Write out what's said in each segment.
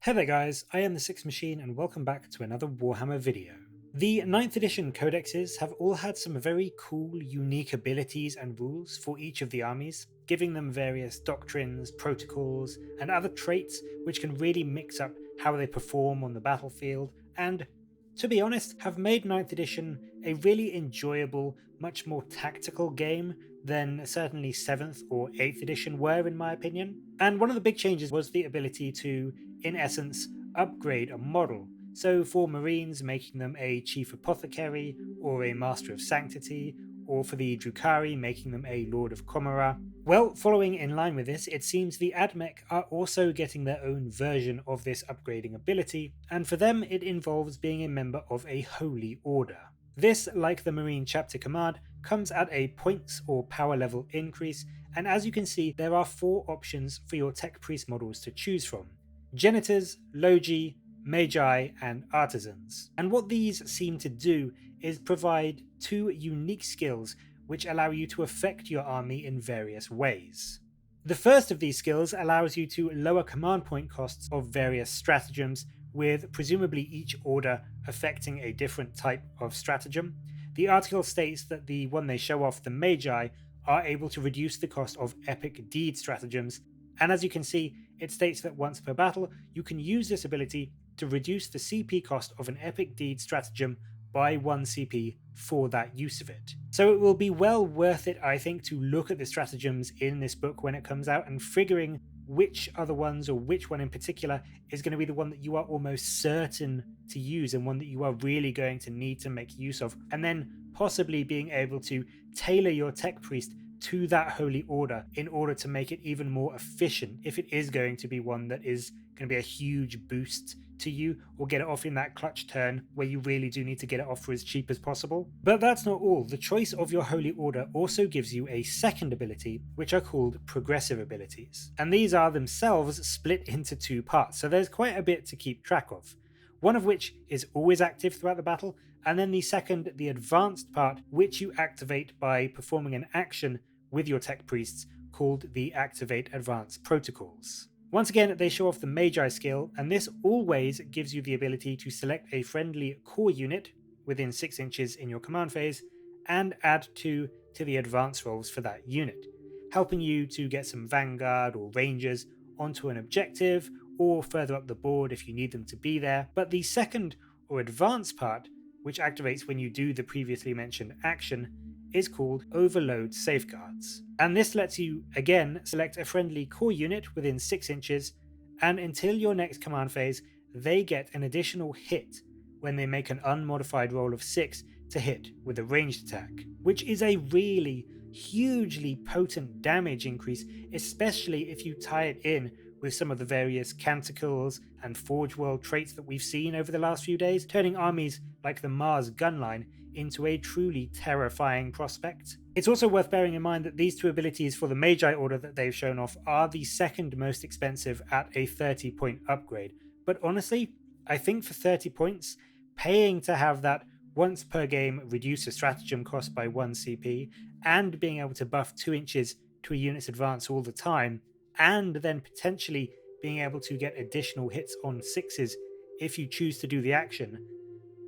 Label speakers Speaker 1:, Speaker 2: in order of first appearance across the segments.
Speaker 1: Hey there guys, I am the Six Machine and welcome back to another Warhammer video. The 9th edition codexes have all had some very cool, unique abilities and rules for each of the armies, giving them various doctrines, protocols, and other traits which can really mix up how they perform on the battlefield, and to be honest, have made 9th edition a really enjoyable, much more tactical game than certainly 7th or 8th edition were, in my opinion. And one of the big changes was the ability to, in essence, upgrade a model. So for Marines, making them a Chief Apothecary or a Master of Sanctity, or for the Drukhari, making them a Lord of Comera. Well, following in line with this, it seems the Admech are also getting their own version of this upgrading ability, and for them it involves being a member of a Holy Order. This, like the Marine Chapter Command, comes at a points or power level increase, and as you can see, there are 4 options for your Tech Priest models to choose from: Janitors, Logi, Magi, and Artisans. And what these seem to do is provide 2 unique skills which allow you to affect your army in various ways. The first of these skills allows you to lower command point costs of various stratagems, with presumably each order affecting a different type of stratagem. The article states that the one they show off, the Magi, are able to reduce the cost of epic deed stratagems, and as you can see, it states that once per battle, you can use this ability to reduce the CP cost of an epic deed stratagem by 1 CP for that use of it. So it will be well worth it, I think, to look at the stratagems in this book when it comes out and figuring which other ones, or which one in particular, is going to be the one that you are almost certain to use and one that you are really going to need to make use of, and then possibly being able to tailor your Tech Priest to that Holy Order in order to make it even more efficient if it is going to be one that is going to be a huge boost to you, or get it off in that clutch turn where you really do need to get it off for as cheap as possible. But that's not all. The choice of your Holy Order also gives you a second ability, which are called progressive abilities. And these are themselves split into 2 parts, so there's quite a bit to keep track of. One of which is always active throughout the battle, and then the second, the advanced part, which you activate by performing an action with your Tech Priests called the Activate Advanced Protocols. Once again, they show off the Magi skill, and this always gives you the ability to select a friendly core unit within 6 inches in your command phase and add 2 to the advance rolls for that unit, helping you to get some Vanguard or Rangers onto an objective or further up the board if you need them to be there. But the second or advanced part, which activates when you do the previously mentioned action, is called Overload Safeguards. And this lets you, again, select a friendly core unit within 6 inches, and until your next command phase, they get an additional hit when they make an unmodified roll of 6 to hit with a ranged attack, which is a really hugely potent damage increase, especially if you tie it in with some of the various canticles and Forge World traits that we've seen over the last few days, turning armies like the Mars Gunline into a truly terrifying prospect. It's also worth bearing in mind that these 2 abilities for the Magi order that they've shown off are the second most expensive at a 30-point upgrade. But honestly, I think for 30 points, paying to have that once per game reduce a stratagem cost by 1 CP, and being able to buff 2 inches to a unit's advance all the time, and then potentially being able to get additional hits on 6s if you choose to do the action,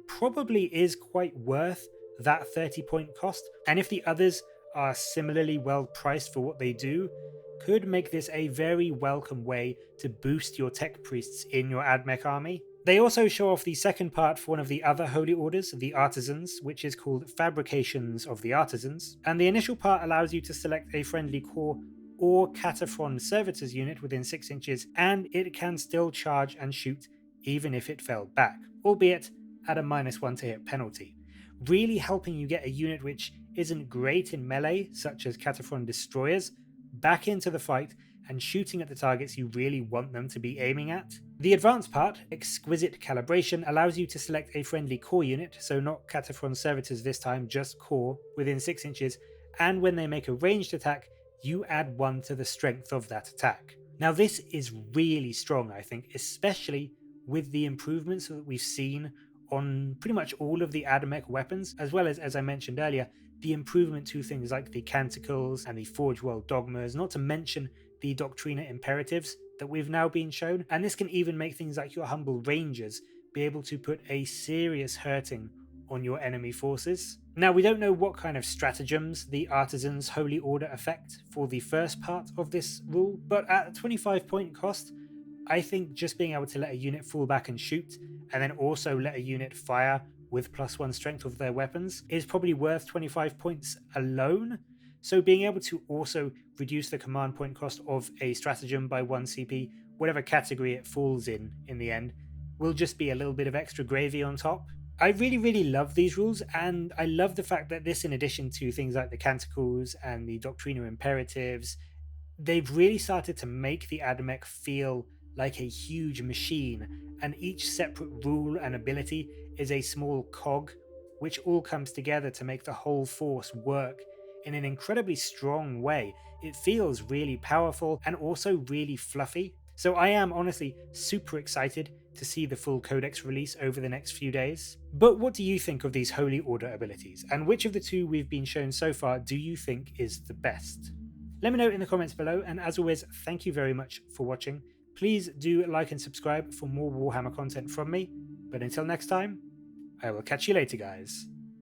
Speaker 1: probably is quite worth that 30-point cost. And if the others are similarly well priced for what they do, could make this a very welcome way to boost your Tech Priests in your Admech army. They also show off the second part for one of the other Holy Orders, the Artisans, which is called Fabrications of the Artisans, and the initial part allows you to select a friendly core or Cataphron Servitors unit within 6 inches, and it can still charge and shoot even if it fell back, albeit at a -1 to hit penalty, really helping you get a unit which isn't great in melee, such as Cataphron Destroyers, back into the fight and shooting at the targets you really want them to be aiming at. The advanced part, Exquisite Calibration, allows you to select a friendly core unit, so not Cataphron Servitors this time, just core, within 6 inches, and when they make a ranged attack, you add 1 to the strength of that attack. Now this is really strong, I think, especially with the improvements that we've seen on pretty much all of the Ad-mech weapons, as well as I mentioned earlier, the improvement to things like the Canticles and the Forge World Dogmas, not to mention the Doctrina Imperatives that we've now been shown, and this can even make things like your humble rangers be able to put a serious hurting on your enemy forces. Now, we don't know what kind of stratagems the Artisan's Holy Order affect for the first part of this rule, but at a 25 point cost, I think just being able to let a unit fall back and shoot, and then also let a unit fire with +1 strength of their weapons is probably worth 25 points alone. So being able to also reduce the command point cost of a stratagem by 1 CP, whatever category it falls in the end, will just be a little bit of extra gravy on top. I really love these rules, and I love the fact that this, in addition to things like the Canticles and the Doctrinal Imperatives, they've really started to make the Ad-mech feel like a huge machine, and each separate rule and ability is a small cog, which all comes together to make the whole force work in an incredibly strong way. It feels really powerful and also really fluffy. So I am honestly super excited to see the full codex release over the next few days. But what do you think of these Holy Order abilities, and which of the two we've been shown so far do you think is the best? Let me know in the comments below, and as always, thank you very much for watching. Please do like and subscribe for more Warhammer content from me, but until next time, I will catch you later, guys.